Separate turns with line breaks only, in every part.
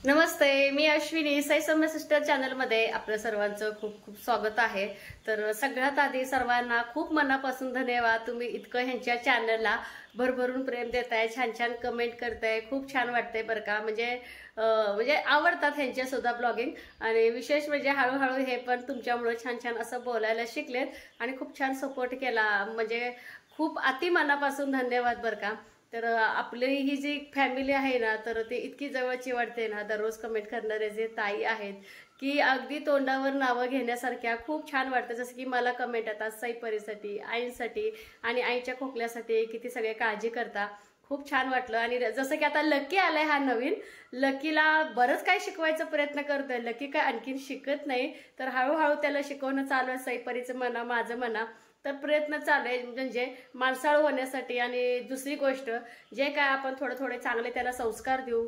नमस्ते, मी अश्विनी. साई सौम्य sister channel मध्ये आपल्या सर्वांचं खूप खूप स्वागत आहे. तर सगळ्यात आधी सर्वांना खूप मनापासून धन्यवाद. तुम्ही इतकं ह्यांच्या चॅनलला भरभरून प्रेम देताय, छान छान कमेंट करताय, खूप छान वाटतंय बरं का. म्हणजे आवडतात ह्यांच्या सुद्धा ब्लॉगिंग. आणि विशेष म्हणजे हळूहळू हे पण तुमच्यामुळे छान छान असं बोलायला शिकलेत आणि खूप छान सपोर्ट केला. म्हणजे खूप अति मनापासून धन्यवाद बरं का. तर आपली ही जी फॅमिली आहे ना, तर ते इतकी जवळची वाटते ना. दररोज कमेंट करणारे जे ताई आहेत की अगदी तोंडावर नावं घेण्यासारख्या, खूप छान वाटतं. जसं की मला कमेंट येतात सईपरीसाठी, आईंसाठी आणि आईच्या खोकल्यासाठी किती सगळे काळजी करता. खूप छान वाटलं. आणि जसं की आता लकी आलाय हा नवीन, लकीला बरंच काही शिकवायचा प्रयत्न करतोय. लकी काय आणखीन शिकत नाही, तर हळूहळू त्याला शिकवणं चालू आहे. सईपरीचं म्हणा, माझं म्हणा, तर प्रयत्न चालू आहे म्हणजे माणसाळू होण्यासाठी. आणि दुसरी गोष्ट, जे काय आपण थोडे थोडे चांगले त्याला संस्कार देऊ,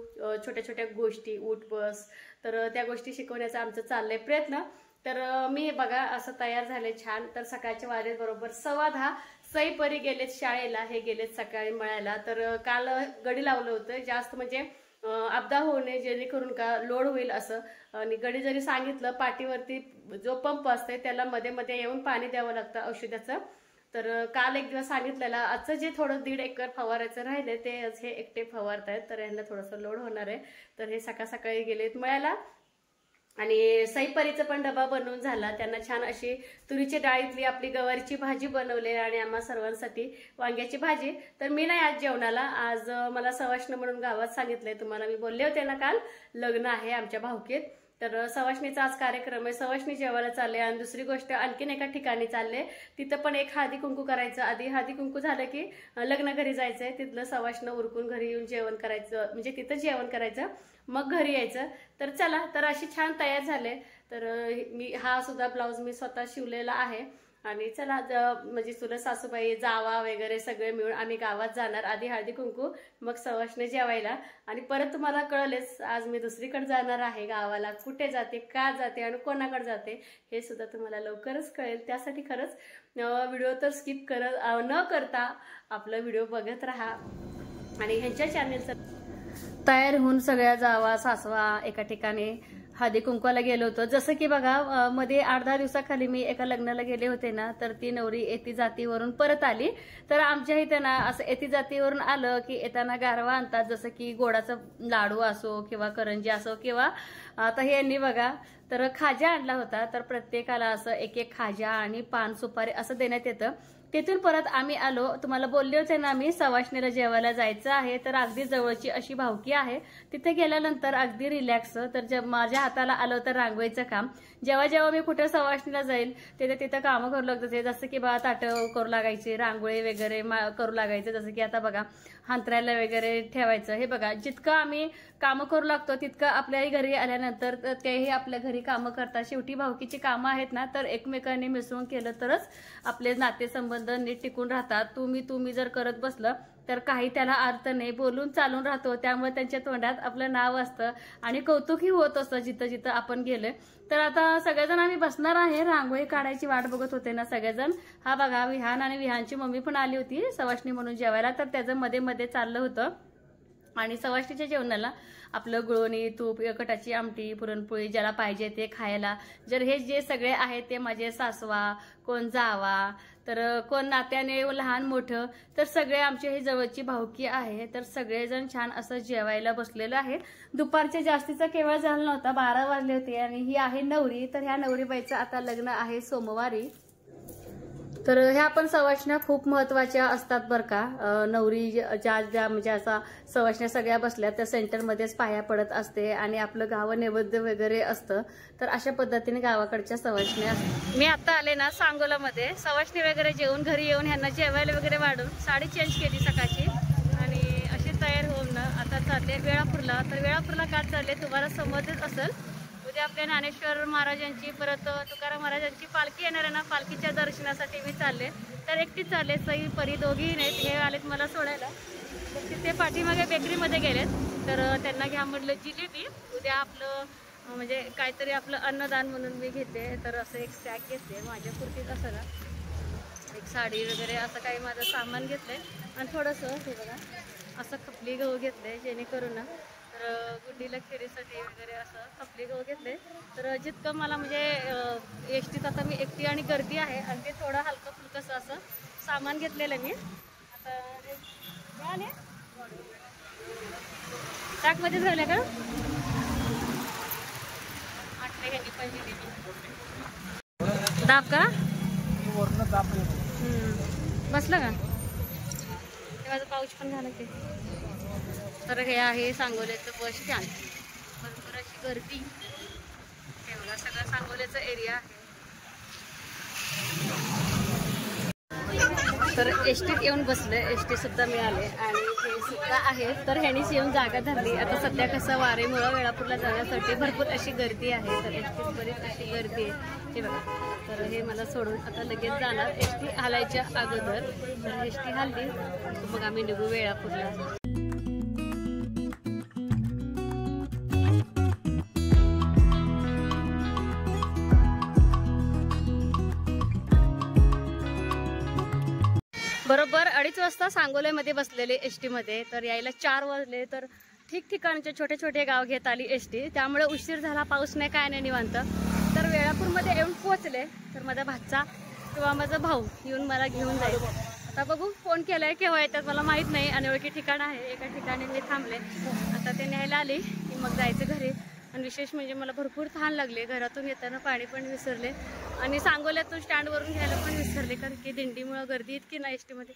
छोट्या छोट्या गोष्टी, उठ बस, तर त्या गोष्टी शिकवण्याचा आमचं चाललंय प्रयत्न. तर मी बघा असं तयार झाले छान. तर सकाळच्या वाजेत बरोबर 10:15 सईपरी गेलेत शाळेला, हे गेलेत सकाळी मळ्याला. तर काल गडी लावलं होतं जास्त, म्हणजे अपदा होऊ नये, जेणेकरून का लोड होईल असं. आणि गडी जरी सांगितलं, पाठीवरती जो पंप असते त्याला मध्ये मध्ये येऊन पाणी द्यावं लागतं औषधाचं. तर काल एक दिवस सांगितलेला. आजचं जे थोडं 1.5 एकर फवारायचं राहिले ते हे एकटे फवारतायत, तर यांना थोडंसं लोड होणार आहे. तर हे सकाळ सकाळी गेलेत मळ्याला. आणि सईपरीचा पण डबा बनवून झाला. त्यांना छान अशी तुरीच्या डाळीतली आपली गवारीची भाजी बनवली आणि आम्हा सर्वांसाठी वांग्याची भाजी. तर मी नाही आज जेवणाला, आज मला सवाष्ण म्हणून गावात सांगितलंय. तुम्हाला मी बोलले होते ना काल, लग्न आहे आमच्या भाऊकीत. तर सवाष्णीचा आज कार्यक्रम आहे. सवाष्णी जेवायला चालले. आणि दुसरी गोष्ट, आणखीन एका ठिकाणी चालले, तिथं पण एक हळदी कुंकू करायचं. आधी हळदी कुंकू झालं की लग्न घरी जायचंय, तिथलं सवाष्ण उरकून घरी येऊन जेवण करायचं, म्हणजे तिथं जेवण करायचं, मग घरी यायचं. तर चला, तर अशी छान तयार झाले. तर मी हा सुद्धा ब्लाऊज मी स्वतः शिवलेला आहे. आणि चला म्हणजे तुला सासूबाई, जावा वगैरे सगळे मिळून आम्ही गावात जाणार. आधी हळदी कुंकू, मग सवाष्णी जेवायला. आणि परत तुम्हाला कळलेच, आज मी दुसरीकडे जाणार आहे गावाला. कुठे जाते, का जाते आणि कोणाकडे जाते हे सुद्धा तुम्हाला लवकरच कळेल. त्यासाठी खरंच व्हिडिओ तर स्किप न करता आपला व्हिडिओ बघत राहा. आणि ह्यांच्या चॅनेलचं तयार होऊन सगळ्या जावा सासवा एका ठिकाणी हळदी कुंकवाला गेलो होतो. जसं की बघा, मध्ये 8-10 दिवसाखाली मी एका लग्नाला गेले होते ना, तर ती नवरी येती जातीवरून परत आली. तर आमच्या इथे ना असं येती जातीवरून आलं की येताना गारवा आणतात, जसं की गोडाचा लाडू असो किंवा करंजी असो, किंवा आता हे यांनी बघा तर खाजा आणला होता. तर प्रत्येकाला असं एक एक खाजा आणि पान सुपारी असं देण्यात येतं. तिथून परत आम्ही आलो. तुम्हाला बोलले होते ना मी, सवाष्णीला जेवायला जायचं आहे. तर अगदी जवळची अशी भावकी आहे. तिथे गेल्यानंतर अगदी रिलॅक्स. तर माझ्या हाताला आलं तर रांगोळीचं काम. जेव्हा जेव्हा मी कुठे सवाष्णीला जाईल तिथं कामं करू लागते. जसं की बघा ताटं करू लागायची, रांगोळी वगैरे करू लागायचं. जसं की आता बघा हांतरायला वगैरे ठेवायचं. हे बघा, जितकं आम्ही कामं करू लागतो तितकं आपल्याही घरी आल्यानंतर तेही आपल्या घरी कामं करतात. शेवटी भावकीची कामं आहेत ना, तर एकमेकांनी मिसळून केलं तरच आपले नातेसंबंध नीट टिकून राहतात. तुम्ही जर करत बसलं तर काही त्याला अर्थ नाही. बोलून चालून राहतो, त्यामुळे त्यांच्या तोंडात आपलं नाव असतं आणि कौतुकही होत असतं जिथं जिथं आपण गेलोय. तर आता सगळेजण आम्ही बसणार आहे. रांगोळी काढायची वाट बघत होते ना सगळेजण. हा बघा, विहान आणि विहानची मम्मी पण आली होती सवाष्णी म्हणून जेवायला. तर त्याचं मध्ये मध्ये चाललं होतं. आणि सवाष्णीच्या जेवणाला आपलं गुळवणी, तूप, कटाची आमटी, पुरणपोळी ज्याला पाहिजे ते खायला. जर हे जे सगळे आहेत ते माझे सासवा, कोण जावा, तर कोण नात्याने लहान मोठं, तर सगळे आमचे हे जवळची भावकी आहे. तर सगळेजण छान असं जेवायला बसलेलं आहे. दुपारच्या जास्तीचा केवळ झाला नव्हता, 12 वाजले होते. आणि ही आहे नवरी. तर ह्या नवरीबाईचं आता लग्न आहे सोमवारी. तर ह्या पण सवाष्ण्या खूप महत्वाच्या असतात बरं का. नवरी ज्या म्हणजे असा सवाष्ण्या सगळ्या बसल्या त्या सेंटरमध्येच पाया पडत असते आणि आपलं गाव नैवेद्य वगैरे असतं. तर अशा पद्धतीने गावाकडच्या सवाष्ण्या. मी आता आले ना सांगोलामध्ये. सवाष्णी वगैरे जेवून घरी येऊन ह्यांना जेवायला वगैरे वाढून साडी चेंज केली सकाळची. आणि अशी तयार होऊन ना आता चालले वेळापूरला. तर वेळापूरला का चालले तुम्हाला समजत असेल. उद्या आपल्या ज्ञानेश्वर महाराजांची, परत तुकाराम महाराजांची पालखी येणार आहे ना, पालखीच्या दर्शनासाठी मी चालले. तर एकटीच चालले, सई परी दोघीही नाहीत. हे आलेत मला सोडायला. तर तिथे पाठीमागे बेकरीमध्ये गेलेत. तर त्यांना घ्या म्हटलं जिलेबी. उद्या आपलं म्हणजे काहीतरी आपलं अन्नदान म्हणून मी घेते. तर असं एक सॅक घेते माझ्या पुरतीच, असं ना एक साडी वगैरे असं काही माझं सामान घेतलंय. आणि थोडंसं हे बघा असं खपली गहू घेतलंय, जेणेकरून ना तर गुड्डीला खेळीसाठी वगैरे असं खपली गहू घेतले. तर जितकं मला म्हणजे एसटीत आता मी एकटी आणि गर्दी आहे आणि ते थोडं हलकं फुलकंसं असं सामान घेतलेलं मी. आता मिळाले टाकमध्ये झाल्या का आटले ह्यांनी पहिली दाब का बसलं का ते माझं पाऊच पण झालं ते. तर हे आहे सांगोल्याचं बस स्टँड. भरपूर अशी गर्दी एवढा सगळा सांगोल्याचा एरिया आहे. तर एसटीत येऊन बसले, एसटी सुद्धा मिळाले आणि हे सुद्धा आहे. तर ह्यानीच येऊन जागा धरली. आता सध्या कसं वारेमुळं वेळापूरला जाण्यासाठी भरपूर अशी गर्दी आहे. तर एसटीत बरीच अशी गर्दी आहे हे बघा. तर हे मला सोडून आता लगेच जाणार एसटी हालायच्या अगोदर. तर एसटी हालली मग आम्ही निघू वेळापूरला. बरोबर 2:30 वाजता सांगोल्यामध्ये बसलेले एसटी मध्ये. तर यायला 4 वाजले. तर ठिकठिकाणचे छोटे छोटे गाव घेत आली एसटी. त्यामुळे उशीर झाला, पाऊस नाही काय नाही निवांत. तर वेळापूरमध्ये येऊन पोहोचले. तर माझा भाचा किंवा माझा भाऊ येऊन मला घेऊन जाईल. आता बघू फोन केलाय केव्हा येतात मला माहित नाही. अनोळखी ठिकाण आहे, एका ठिकाणी मी थांबले. आता ते न्यायला आली की मग जायचं घरी. आणि विशेष म्हणजे मला भरपूर तहान लागले. घरातून येताना पाणी पण विसरले आणि सांगोल्यातून स्टँडवरून घ्यायला पण विसरले. कारण की दिंडीमुळं गर्दी इतकी ना एसटीमध्ये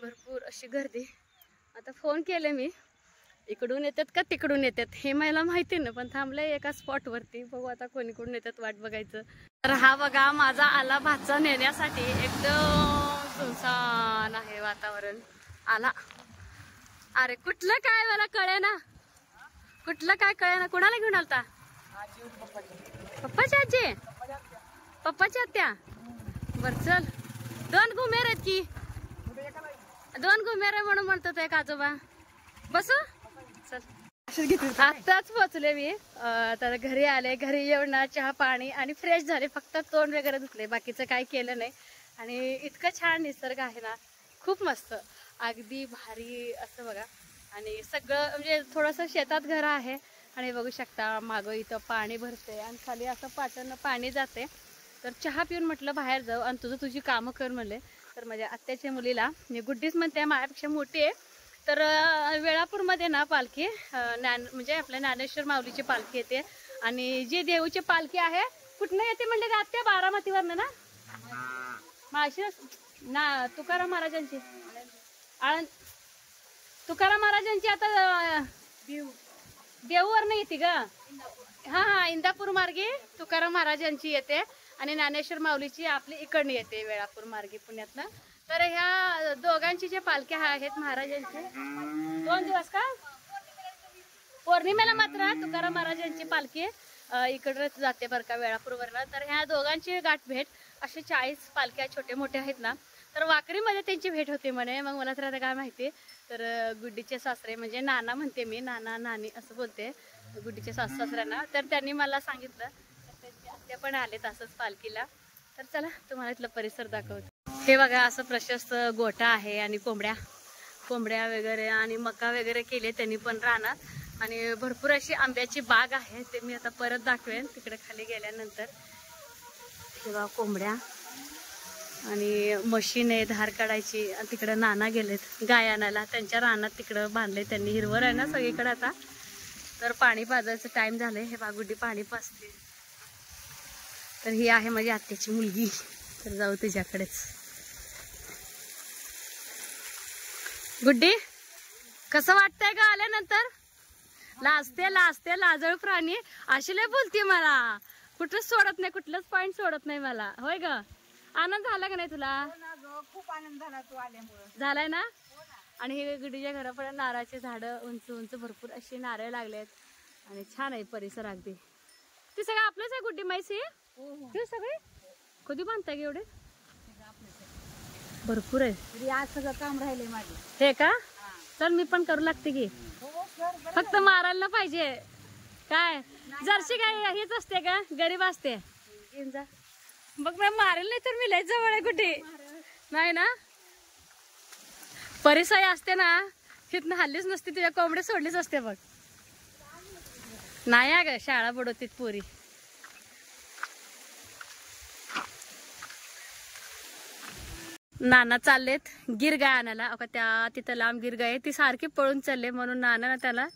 भरपूर अशी गर्दी. आता फोन केले मी, इकडून येतात का तिकडून येतात हे मला माहिती ना, पण थांबले एका स्पॉटवरती. बघू आता कोणीकडून येतात वाट बघायचं. तर हा बघा माझा आला भाचा नेण्यासाठी. एकदम सुनसान आहे वातावरण. आला अरे कुठलं काय मला कळे ना, कुठलं काय कळे ना. कुणाला घेऊन आलता? पप्पाच्या आजी, पप्पाच्या आत्या. बर चल, 2 घुमेर आहेत की, 2 घुमेर आहे म्हणून म्हणतो एक आजोबा. बसू चल. आताच पोहोचले मी. तर घरी आले. घरी येऊन ना चहा पाणी आणि फ्रेश झाले. फक्त तोंड वगैरे धुतले, बाकीचं काही केलं नाही. आणि इतकं छान निसर्ग आहे ना, खूप मस्त, अगदी भारी असं बघा. आणि सगळं म्हणजे थोडंसं शेतात घर आहे आणि बघू शकता मागं इथं पाणी भरते आणि खाली असं पाटानं पाणी जाते. तर चहा पिऊन म्हटलं बाहेर जाऊ आणि तुझी कामं कर म्हणले. तर माझ्या आत्याच्या मुलीला मी गुड्डीच म्हणते, माझ्यापेक्षा मोठी आहे. तर वेळापूरमध्ये ना पालखी म्हणजे आपल्या ज्ञानेश्वर माऊलीची पालखी येते. आणि जी देऊची पालखी आहे कुठनं येते म्हणले का आत्या? बारामतीवरनं ना, माळशी ना, तुकाराम महाराजांची तुकाराम महाराजांची आता देऊवरनं येते ग. हा इंदापूर मार्गे तुकाराम महाराजांची येते आणि ज्ञानेश्वर माऊलीची आपली इकडनं येते वेळापूर मार्गे पुण्यातनं. तर ह्या दोघांची जे पालख्या आहेत महाराजांची 2 दिवस का पौर्णिमेला मात्र तुकाराम महाराजांची पालखी इकडं जाते बरं का वेळापूरवरनं. तर ह्या दोघांची गाठभेट असे 40 पालख्या छोटे मोठे आहेत ना, तर वाकरीमध्ये त्यांची भेट होते म्हणे. मग मला तर आता काय माहिती. तर गुड्डीचे सासरे म्हणजे नाना म्हणते मी, नाना नानी असं बोलते गुड्डीचे सासऱ्यांना. तर त्यांनी मला सांगितलं त्यांची आत्या पण आलेत असंच पालखीला. तर चला तुम्हाला इथलं परिसर दाखवतो. हे बघा असं प्रशस्त गोठा आहे आणि कोंबड्या वगैरे आणि मका वगैरे केले त्यांनी पण रानात. आणि भरपूर अशी आंब्याची बाग आहे, ते मी आता परत दाखवेन तिकडे खाली गेल्यानंतर. तेव्हा कोंबड्या आणि मशीन आहे धार काढायची. आणि तिकडे नाना गेलेत गाय आणायला, त्यांच्या रानात तिकडं बांधले त्यांनी. हिरवळ आहे ना सगळीकडे आता. तर पाणी पाजायचं टाइम झालंय. हे बागुड्डी पाणी पाजते. तर ही आहे माझी आत्याची मुलगी. तर जाऊ तिच्याकडेच. गुड्डी कसं वाटतंय का आल्यानंतर? लाजते लाजळ प्राणी अशी लय बोलते मला. कुठंच सोडत नाही, कुठलंच पॉइंट सोडत नाही मला. होय ग, आनंद झाला का नाही तुला?
खूप आनंद झाला तू आल्यामुळे.
झालाय ना. आणि हे गुड्डीच्या घरापर्यंत नारळाचे झाडं उंच उंच भरपूर अशी नारळ लागलेत आणि छान आहे परिसर अगदी. ते सगळं आपलंच आहे गुड्डी माहिती ते सगळे कधी बांधताय एवढे? भरपूर आहे.
आज सगळं काम राहिले माझे.
हे का? चल मी पण करू लागते की. फक्त मारायला पाहिजे. काय जर्सी काय हेच असते का? गरीब असते. बघ मी मारेल नाही तर मी लय जवळ आहे कुठे नाही ना. परिसय असते ना तिथनं हल्लीच नसते, तुझ्या कोंबडे सोडलीच असते बघ. नाही अगं शाळा बुडवतीत पोरी. नाना चाललेत गिर गाय आणायला. अका त्या तिथं लांब गिर गाय ती सारखी पळून चालले म्हणून नाना त्याला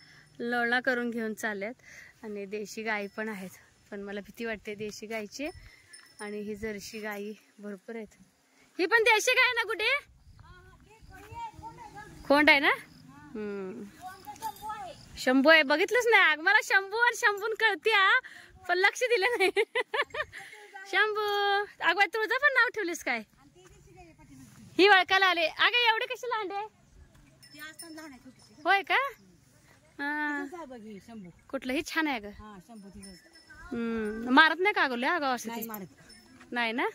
लोळणा करून घेऊन चालल्यात. आणि देशी गाई पण आहेत, पण मला भीती वाटते देशी गायची. आणि ही जर्सी गाई भरपूर आहेत. ही पण देशी गाय ना कुठे खोंड आहे ना. शंभू आहे बघितलंच नाही मला. शंभू आणि शंभून कळती पण लक्ष दिलं नाही. शंभू अगं तुझं पण नाव ठेवलीस काय. ही वळकाला आले अगं एवढे कशी लांडे होय का. कुठलंही छान आहे ग. मारत नाही का अगोले अगं असं नाही ना.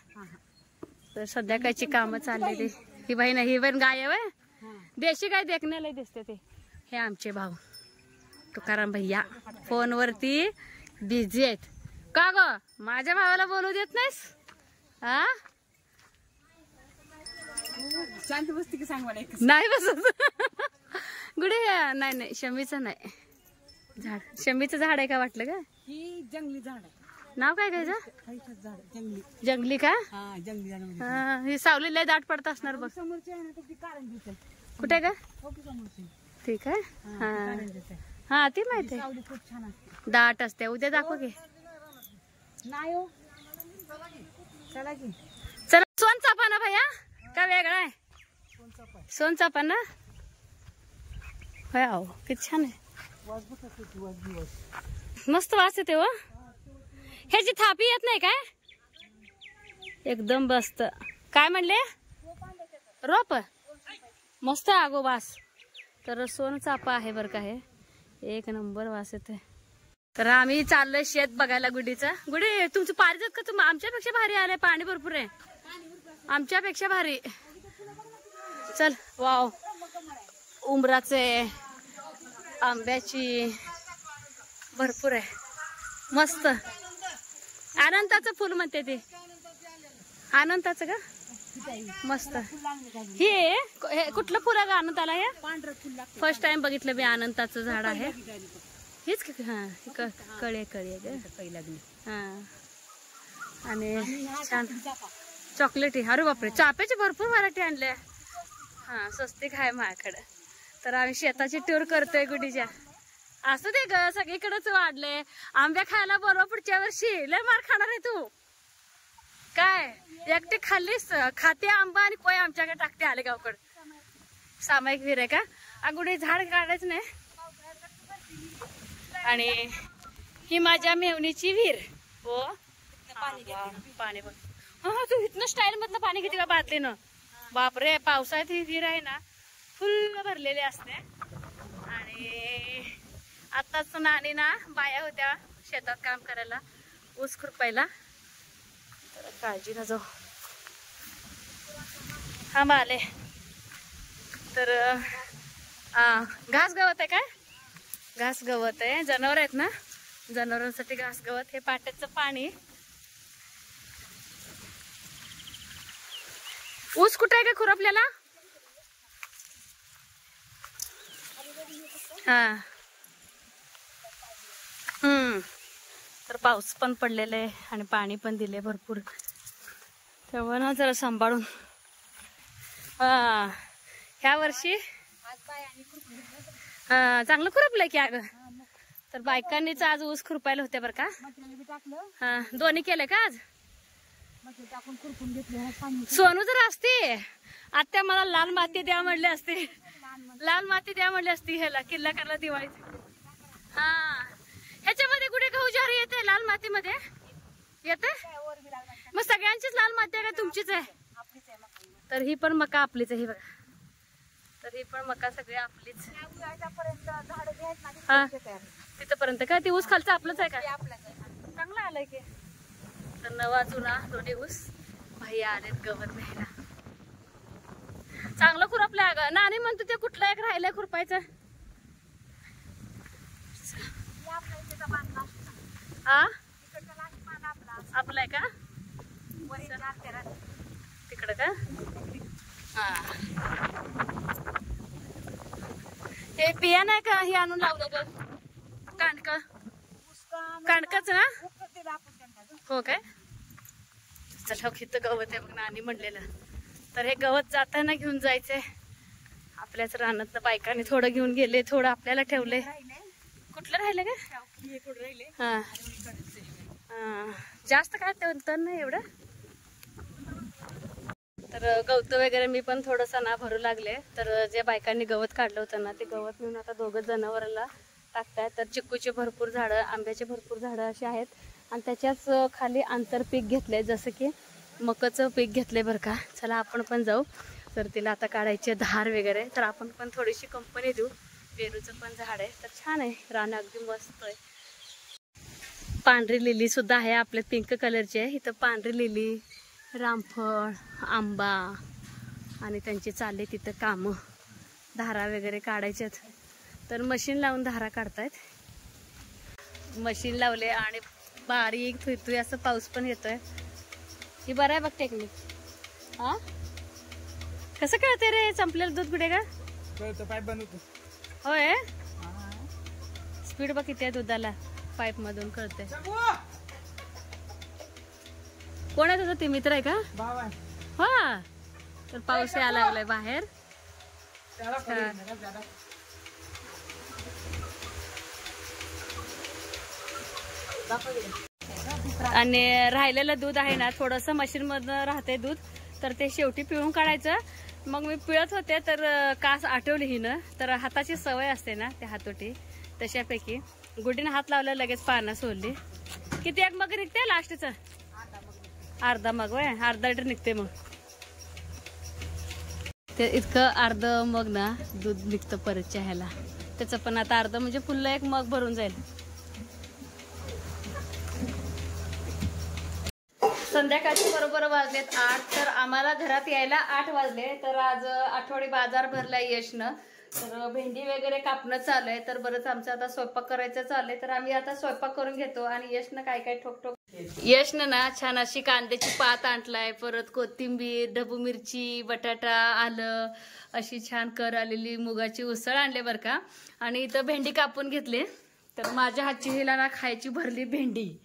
तर संध्याकाळची कामं चाललेली. ही बाई नाही ही पण गाय आहे देशी गाय देखण्याला दिसते. ते हे आमचे भाऊ तुकाराम भैया फोनवरती बिझी आहेत का ग. माझ्या भावाला बोलू देत नाहीस. हा
शांत बसती की सांग मला.
नाही बसत गुडे. नाही नाही शमीचं नाही झाड. शमीचं झाड आहे का वाटलं का.
ही जंगली झाड आहे.
नाव काय काय
झाड जंगली.
जंगली का.
हा जंगली झाड.
हा ही सावली लय दाट पडत असणार बघ.
समोरची आहे ना ती कारंजीच आहे.
कुठे का
समोरची
ठीक आहे.
कारंजीच आहे.
हा ती माहिती
सावली खूप छान असते.
दाट असते. उद्या दाखव घे.
नाही हो चला की.
चला सोनचाफा ना भैया का वेगळा आहे. सोनचाफा ना होय. अहो किती छान आहे. मस्त वास येते हो. ह्याची थापी येत नाही काय. एकदम मस्त. काय म्हणले रोप मस्त आगो वास. तर सोनचाफा आहे बरं का. हे एक नंबर वास येते. तर आम्ही चाललोय शेत बघायला गुडीचं. गुडी तुमचं पारिजात का तुम्ही आमच्यापेक्षा भारी आलंय. पाणी भरपूर आहे आमच्यापेक्षा भारी. चल वाव उंबराचे आंब्याची भरपूर आहे मस्त. अनंताचं फुल म्हणते ते. अनंताचं का मस्त. हे कुठलं फुल आहे का अनंताला. हे फर्स्ट टाइम बघितलं मी अनंताचं झाड आहे. हेच हा कळे कळे ग. हा आणि छान चॉकलेटी. अरे बापरे चाफ्याची भरपूर व्हरायटी आणल्या. हा स्वस्तिक आहे माझ्याकडे. तर आम्ही शेताची टूर करतोय गुडीच्या. असं ते ग सगळीकडेच वाढले. आंब्या खायला बोलवा पुढच्या वर्षी. लय मार खाणार आहे तू काय. एकटे खाल्लीस खाते आंबा आणि कोय आमच्याकडे टाकते आले गावकड. सामायिक विहीर आहे का गुडी. झाड काढायचं नाही. आणि ही माझ्या मेवणीची विहीर हो. पाणी बघ तू इथनं स्टाईल मधलं पाणी घेते का बादलीनं. बापरे पावसाळ्यात ही विहीर आहे ना फुल भरलेली असते. आणि आताच नानी ना बाया होत्या शेतात काम करायला ऊस खुरपायला. तर काळजी न जाऊ. हा आले. तर घास गवत आहे काय. घास गवत आहे. जनावर आहेत ना जनावरांसाठी घास गवत. हे पाट्याचं पाणी. ऊस कुठे आहे का खुरपल्याला. हा तर पाऊस पण पडलेला आहे आणि पाणी पण दिले भरपूर. तेव्हा ना जरा सांभाळून. ह्या वर्षी चांगलं खुरपलंय की अगं. तर बायकांनीच आज ऊस खुरपायला होत्या बरं का. हा दोन्ही केले का आज. सोनू जर असते आत्या मला लाल माती द्या म्हणले असते. लाल माती द्या म्हणली असती ह्याला किल्ला करायला दिवाळीत. हा ह्याच्यामध्ये कुठे गहू ज्वारी येते लाल मातीमध्ये येते. मग सगळ्यांचीच लाल माती आहे का तुमचीच आहे. तर ही पण मका आपलीच आहे बघा. तर ही पण मका सगळी आपलीच. हा तिथपर्यंत का. ती ऊस खालचं आपलंच आहे का. चांगलं आलंय की. तर नवा जुना दोन्ही ऊस भैया आलेत गवत न्यायला. चांगलं खुरपलंय अगं. नानी म्हणतो ते कुठलं एक राहिलंय खुरपायचं. हा आपलाय का तिकडं का. हा हे बियाणं आहे का. हे आणून लावलं ग कांडक. कांडकाच ना हो काय चला इथं गवत आहे बघ नानी म्हणलेलं तर हे गवत जाताना घेऊन जायचंय आपल्याच रानात बायकांनी थोडं घेऊन गेले थोडं आपल्याला ठेवले कुठलं राहिलं का हा जास्त काय तर नाही एवढं तर गवत वगैरे मी पण थोडंसं ना भरू लागले तर जे बायकांनी गवत काढलं होतं ना ते गवत घेऊन आता दोघं जनावराला टाकतायत तर चिक्कूचे भरपूर झाडं आंब्याचे भरपूर झाडं अशी आहेत आणि त्याच्याच खाली आंतरपीक घेतलंय जसं की मकाचं पीक घेतलंय बरं का चला आपण पण जाऊ तर तिला आता काढायचे धार वगैरे तर आपण पण थोडीशी कंपनी देऊ पेरूचं पण झाड आहे तर छान आहे रान अगदी मस्त आहे पांढरी लिली सुद्धा आहे आपल्या पिंक कलरची आहे इथं पांढरी लिली रामफळ आंबा आणि त्यांचे चालले तिथं कामं धारा वगैरे काढायच्यात तर मशीन लावून धारा काढतायत मशीन लावले आणि बारीक थुई असं पाऊस पण येतोय ही बरं आहे बघ टेक्निक हा कसं कळते रे संपलेलं दूध कुठे का
पाईप बनवतो
होय स्पीड बघ किती आहे दुधाला पाईप मधून कळते कोण आहे तुझा ते मित्र आहे का हा तर पाऊस यायला लागलाय बाहेर आणि राहिलेलं दूध आहे ना थोडस मशीन मधनं राहते दूध तर ते शेवटी पिळून काढायचं मग मी पिळत होते तर कास आठवली ही ना तर हाताची सवय असते ना त्या हातोटी तशापैकी गुडीने हात लावला लगेच पानं सोडली किती एक मग निघते लास्टच अर्धा मग वय अर्धा लिटर निघते मग ते इतकं अर्ध मग ना दूध निघतं परत चहाला त्याचं पण आता अर्ध म्हणजे फुल्ल एक मग भरून जाईल संध्याकाळचे बरोबर वाजलेत 8 तर आम्हाला घरात यायला 8 वाजले तर आज आठवडी बाजार भरलाय यशनं तर भेंडी वगैरे कापणं चालू तर बरंच आमचं आता स्वयंपाक करायचं चाललंय तर आम्ही आता स्वयंपाक करून घेतो आणि यशनं काय काय ठोकठोक यशनं ना छान अशी कांद्याची पात आणलाय परत कोथिंबीर ढबू मिरची बटाटा आलं अशी छान कर आलेली मुगाची उसळ आणले बरं का आणि इथं भेंडी कापून घेतली तर माझ्या हातची हिला ना खायची भरली भेंडी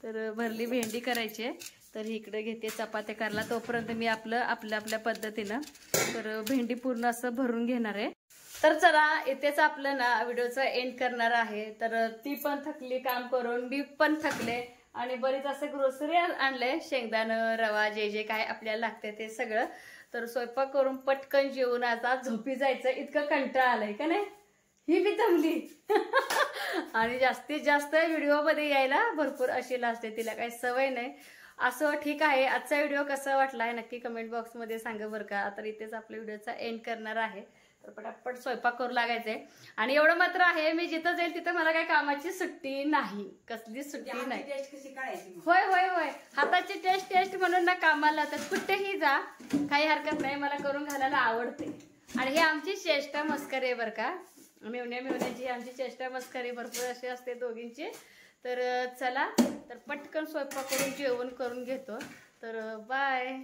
तर भरली भेंडी करायची तर इकडे घेते चपात्या करायला तोपर्यंत मी आपल्या पद्धतीनं तर भेंडी पूर्ण असं भरून घेणार आहे तर चला इथेच आपलं ना व्हिडिओचं एंड करणार आहे तर ती पण थकली काम करून मी पण थकले आणि बरीच असं ग्रोसरी आणलंय शेंगदाणं रवा जे जे काय आपल्याला लागते ते सगळं तर स्वयंपाक करून पटकन जेवून आता झोपी जायचं इतकं कंटाळा आलंय का नाही ही बी जमली आणि जास्तीत जास्त व्हिडिओमध्ये यायला भरपूर अशी असते तिला काही सवय नाही असं ठीक आहे आजचा व्हिडिओ कसा वाटलाय नक्की कमेंट बॉक्समध्ये सांगा बरं का तर इथेच आपल्या व्हिडिओचा एंड करणार आहे तर पटापट स्वयंपाक करू लागायचंय आणि एवढं मात्र आहे मी जिथं जाईल तिथं मला काही कामाची सुट्टी नाही कसलीच सुट्टी नाही होय होय होय हाताची टेस्ट म्हणून ना कामाला तर कुठेही जा काही हरकत नाही मला करून घालायला आवडते आणि ही आमची चेष्टा मस्करी आहे बरं का मेवण्याची आमची चेष्टा मस्करी भरपूर अशी असते दोघींची तर चला तर पटकन स्वयंपाक करून जेवण करून घेतो तर बाय